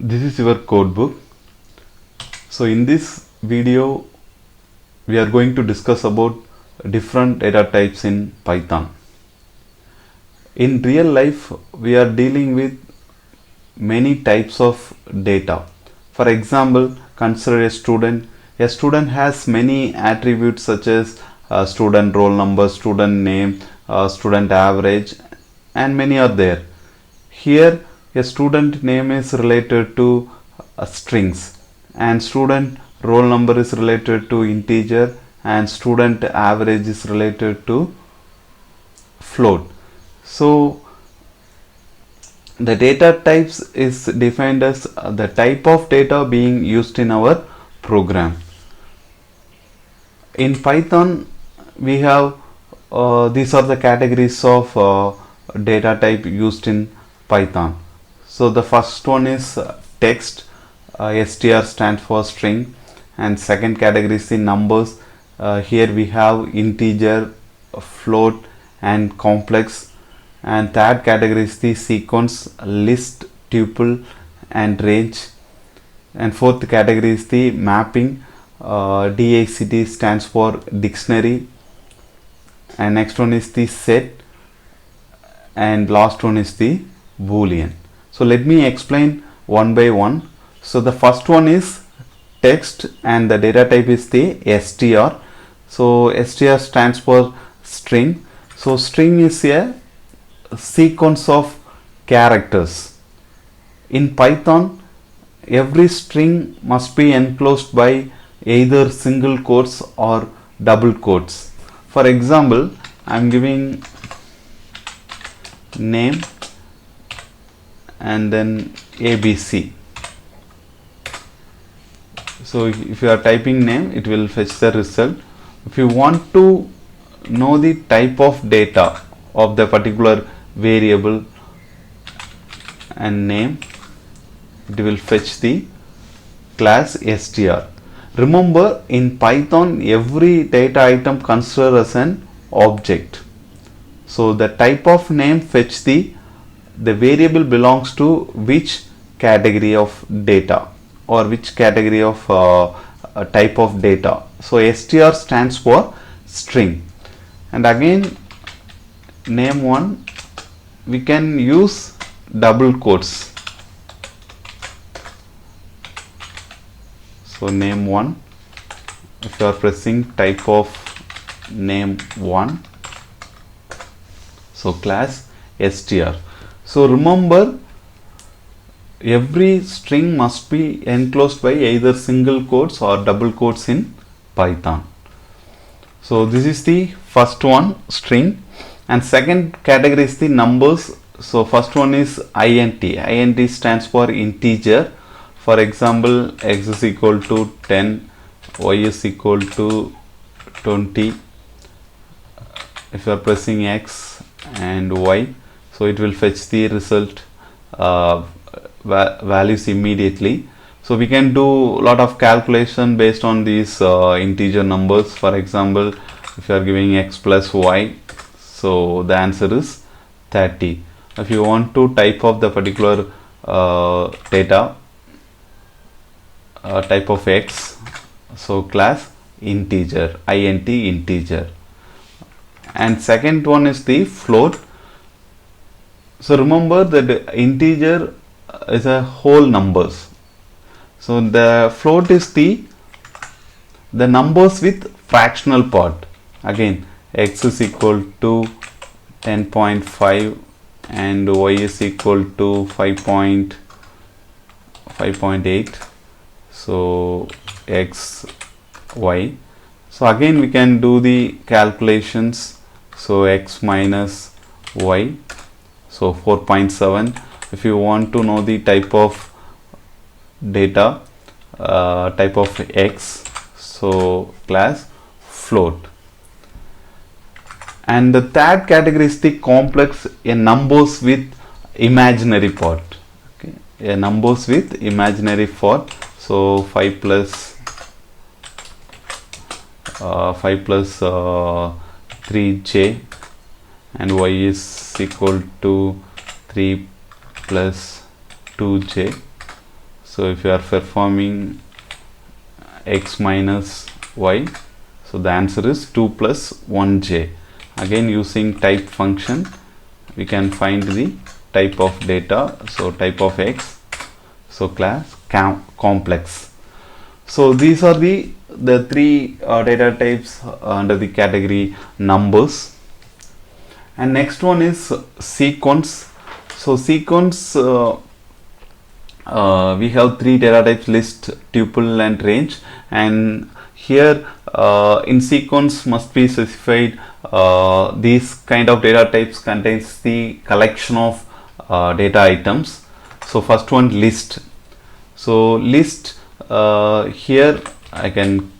This is your code book. So in this video we are going to discuss about different data types in Python. In real life we are dealing with many types of data. For example, consider a student. A student has many attributes such as student roll number, student name, student average, and many are there. Here a student name is related to strings, and student roll number is related to integer, and student average is related to float. So the data types is defined as the type of data being used in our program. In Python we have these are the categories of data type used in Python. So the first one is text. str stands for string, and second category is the numbers. Here we have integer, float, and complex. And third category is the sequence, list, tuple, and range. And fourth category is the mapping. DICT stands for dictionary, and next one is the set, and last one is the Boolean. So let me explain one by one. So the first one is text, and the data type is the str. So str stands for string. So string is a sequence of characters. In Python, every string must be enclosed by either single quotes or double quotes. For example, I am giving name and then ABC. So if you are typing name, it will fetch the result. If you want to know the type of data of the particular variable and name, it will fetch the class str. Remember, in Python every data item considered as an object. So the type of name fetch the variable belongs to which category of data or which category of type of data. So str stands for string. And again, name one, we can use double quotes. So name one, if you are pressing type of name one, so class str. So remember, every string must be enclosed by either single quotes or double quotes in Python. So this is the first one, string. And second category is the numbers. So first one is int. Int stands for integer. For example, x is equal to 10, y is equal to 20. If you are pressing x and y, so it will fetch the result values immediately. So we can do a lot of calculation based on these integer numbers. For example, if you are giving x plus y, so the answer is 30. If you want to type of the particular data, type of x, so class integer, int integer. And second one is the float. So remember that the integer is a whole numbers. So the float is the numbers with fractional part. Again, x is equal to 10.5 and y is equal to 5.8. So x, y. So again we can do the calculations. So x minus y, so 4.7. If you want to know the type of data, type of x, so class float. And the third category is the complex, a numbers with imaginary part. Okay, a numbers with imaginary part. So 5 plus 3j, and y is equal to 3 plus 2j. So if you are performing x minus y, so the answer is 2 plus 1j. Again, using type function we can find the type of data. So type of x, so class complex. So these are the three data types under the category numbers. And next one is sequence. So sequence, we have three data types: list, tuple and range. And here in sequence must be specified these kind of data types contains the collection of data items. So first one, list. So list, here I can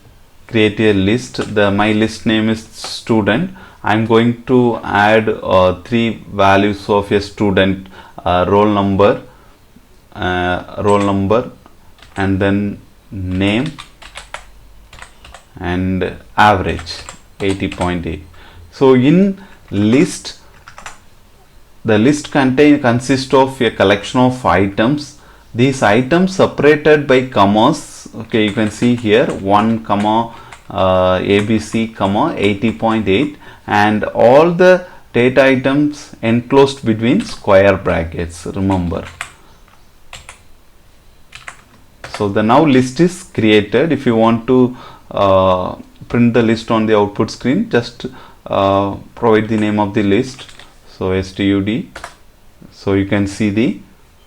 create a list. My list name is student. I'm going to add three values of a student: roll number, and then name and average 80.8. So in list, the list consists of a collection of items. These items separated by commas. Okay, you can see here 1 comma ABC comma 80.8, and all the data items enclosed between square brackets. Remember. So the now list is created. If you want to print the list on the output screen, just provide the name of the list. So stud. So you can see the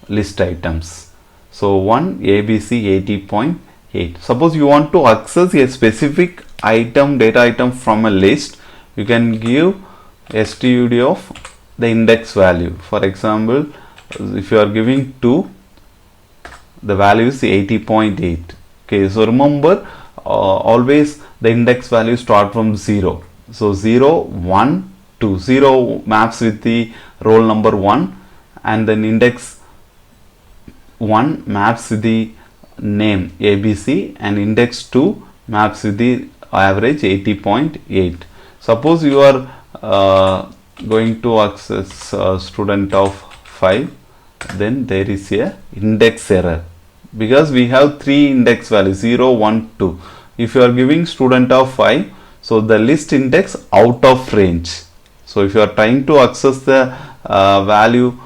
list items. So 1 ABC 80.8. Suppose you want to access a specific item, data item from a list, you can give stud of the index value. For example, if you are giving 2, the value is 80.8. Okay, so remember, always the index value start from 0. So 0, 1, 2. 0 maps with the roll number 1, and then index 1 maps with the name ABC, and index 2 maps with the average 80.8. Suppose you are going to access student of 5, then there is a index error, because we have three index values 0, 1, 2. If you are giving student of 5, so the list index out of range. So if you are trying to access the value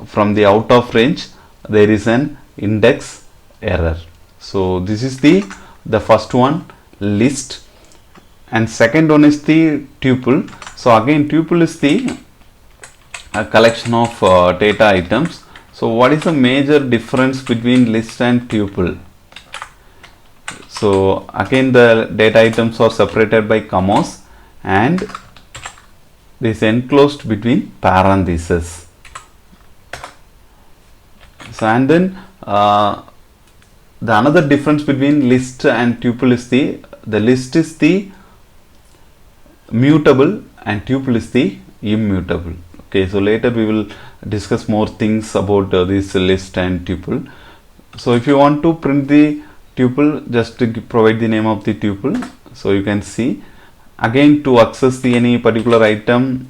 from the out of range, there is an index error. So this is the first one, list. And second one is the tuple. So again, tuple is the collection of data items. So what is the major difference between list and tuple? So again, the data items are separated by commas, and this enclosed between parentheses. So and then the another difference between list and tuple is the list is the mutable and tuple is the immutable. Okay, so later we will discuss more things about this list and tuple. So if you want to print the tuple, just to provide the name of the tuple. So you can see, again, to access the any particular item,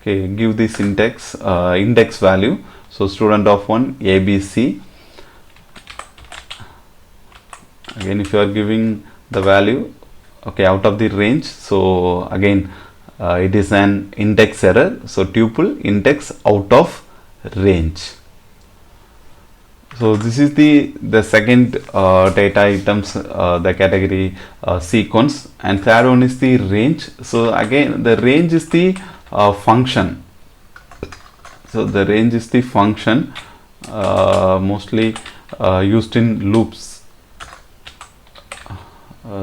okay, give this index value. So student of 1 ABC. Again, if you are giving the value, okay, out of the range, so again it is an index error. So tuple index out of range. So this is the second data items, the category sequence. And third one is the range. So again, the range is the function. So the range is the function mostly used in loops.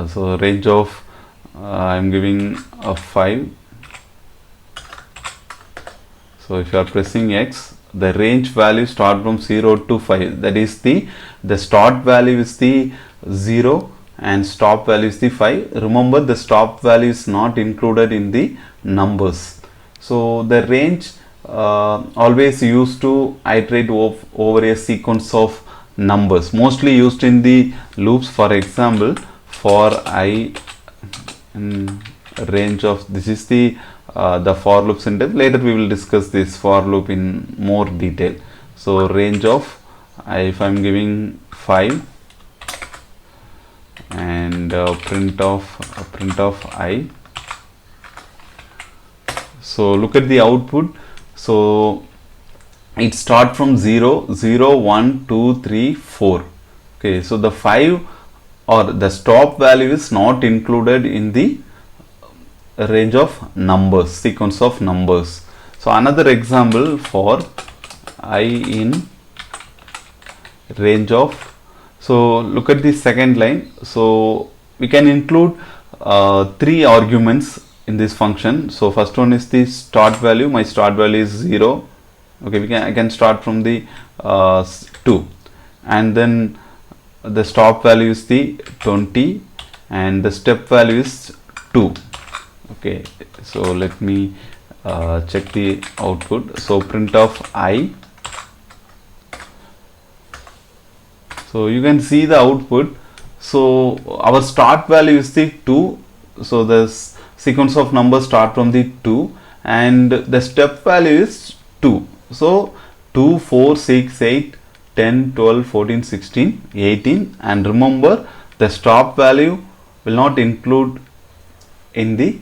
So range of I am giving a 5. So if you are pressing X, the range value start from 0 to 5. That is the start value is the 0 and stop value is the 5. Remember, the stop value is not included in the numbers. So the range always used to iterate over a sequence of numbers, mostly used in the loops. For example, for I in range of, this is the for loop syntax. Later we will discuss this for loop in more detail. So range of if I'm giving 5 and print of I. So look at the output. So it start from 0, 0, 1, 2, 3, 4. Okay, so the 5 or the stop value is not included in the range of numbers, sequence of numbers. So another example for I in range of, so look at the second line. So we can include 3 arguments in this function. So first one is the start value. My start value is 0. Okay, I can start from the 2, and then the stop value is the 20 and the step value is 2. Okay, so let me check the output. So print of I. So you can see the output. So our start value is the 2. So the sequence of numbers start from the 2 and the step value is 2. So 2, 4, 6, 8, 10, 12, 14, 16, 18, and remember the stop value will not include in the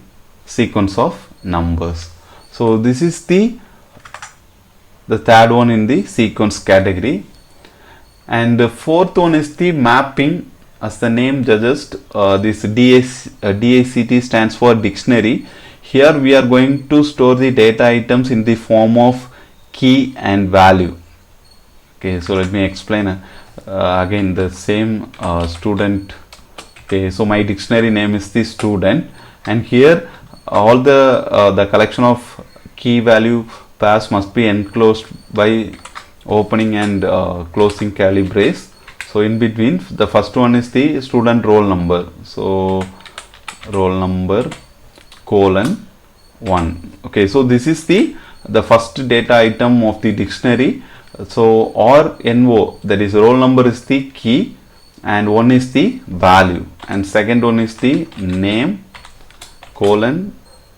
sequence of numbers. So this is the third one in the sequence category. And the fourth one is the mapping. As the name suggests, this DACT stands for dictionary. Here we are going to store the data items in the form of key and value. Okay, so let me explain again the same student. Okay, so my dictionary name is the student, and here all the collection of key value pairs must be enclosed by opening and closing curly brace. So in between, the first one is the student roll number. So roll number colon 1. Okay, so this is the first data item of the dictionary. So or NO, that is roll number, is the key and 1 is the value, and second one is the name colon,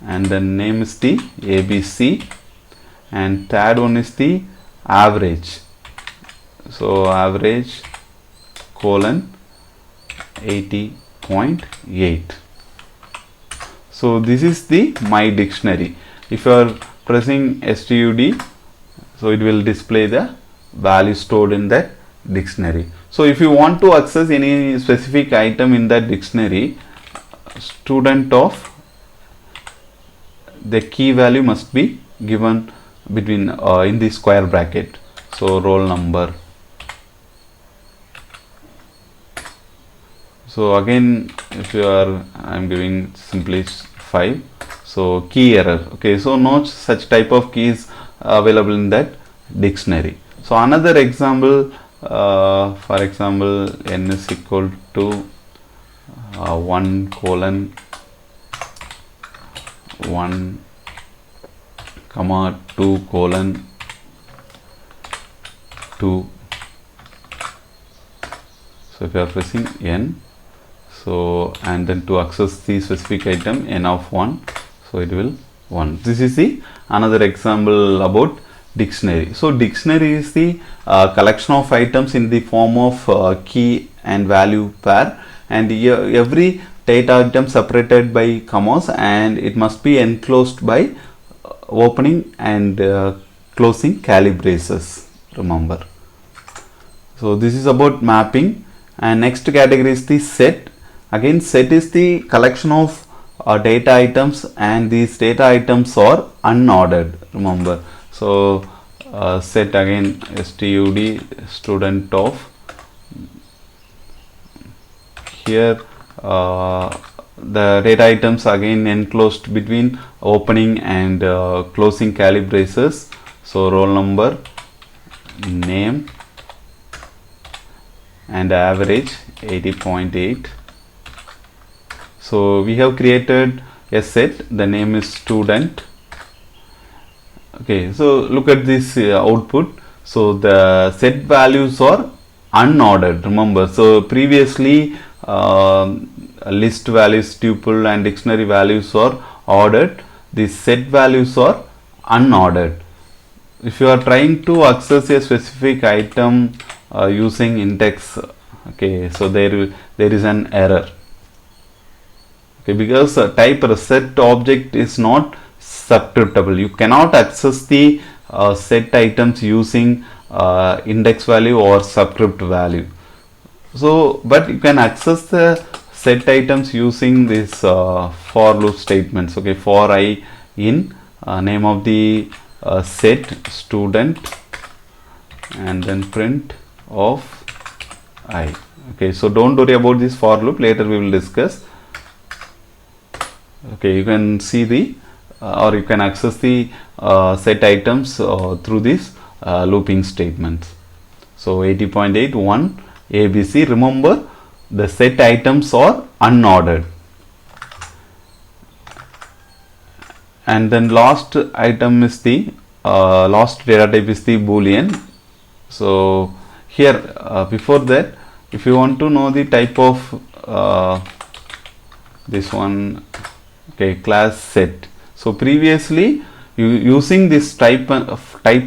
and the name is the ABC, and third one is the average. So average colon 80.8. So this is the my dictionary. If you are pressing STUD, so it will display the value stored in that dictionary. So if you want to access any specific item in that dictionary, student of the key value must be given between in the square bracket. So roll number. So again, if you are, I am giving simply 5. So key error. Okay, so no such type of keys available in that dictionary. So another example, for example, n is equal to 1 colon 1 comma 2 colon 2. So if you are pressing n, so and then to access the specific item n of 1, so it will 1. This is the another example about dictionary. So dictionary is the collection of items in the form of key and value pair, and every data item separated by commas, and it must be enclosed by opening and closing curly braces, remember. So this is about mapping. And next category is the set. Again, set is the collection of data items, and these data items are unordered, remember. So set again STUD student of, here the data items again enclosed between opening and closing curly braces. So roll number, name, and average 80.8. So we have created a set. The name is student. Okay, so look at this output. So the set values are unordered, remember. So previously list values, tuple and dictionary values are ordered. The set values are unordered. if you are trying to access a specific item using index, okay, so there is an error, okay, because type set object is not subscriptable. You cannot access the set items using index value or subscript value. So but you can access the set items using this for loop statements, okay, for I in name of the set student and then print of I. Okay, so don't worry about this for loop, later we will discuss. Okay, you can see the or you can access the set items through these looping statements. So 80.8 ABC, remember the set items are unordered. And then last item is the last data type is the Boolean. So here before that, if you want to know the type of this one, okay, class set. So previously using this type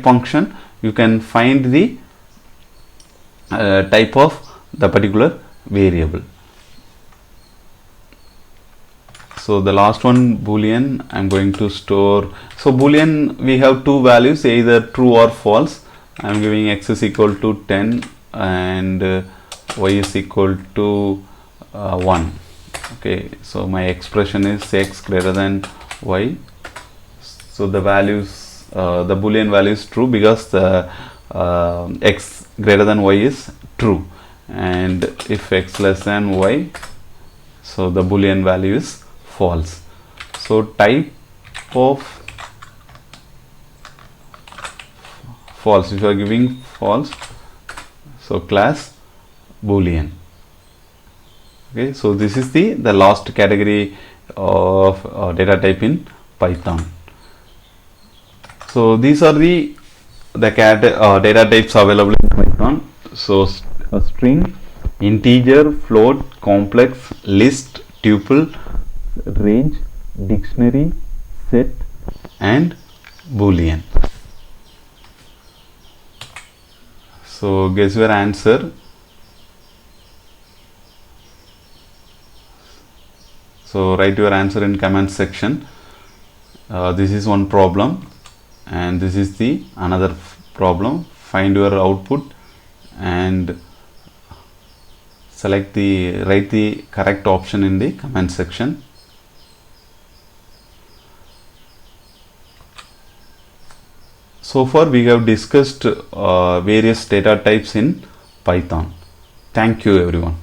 function you can find the type of the particular variable. So the last one, Boolean, I am going to store. So Boolean, we have two values, either true or false. I am giving x is equal to 10 and y is equal to 1. Okay, so my expression is x greater than y. So the values, the Boolean value is true because the x greater than y is true, and if x less than y, so the Boolean value is false. So type of false, if you are giving false, so class Boolean. Okay, so this is the last category of data type in Python. So these are the data types available in Python. So a string, integer, float, complex, list, tuple, range, dictionary, set and Boolean. So guess your answer. So write your answer in comment section. This is one problem and this is the another problem. Find your output and write the correct option in the comment section. So far we have discussed various data types in Python. Thank you everyone.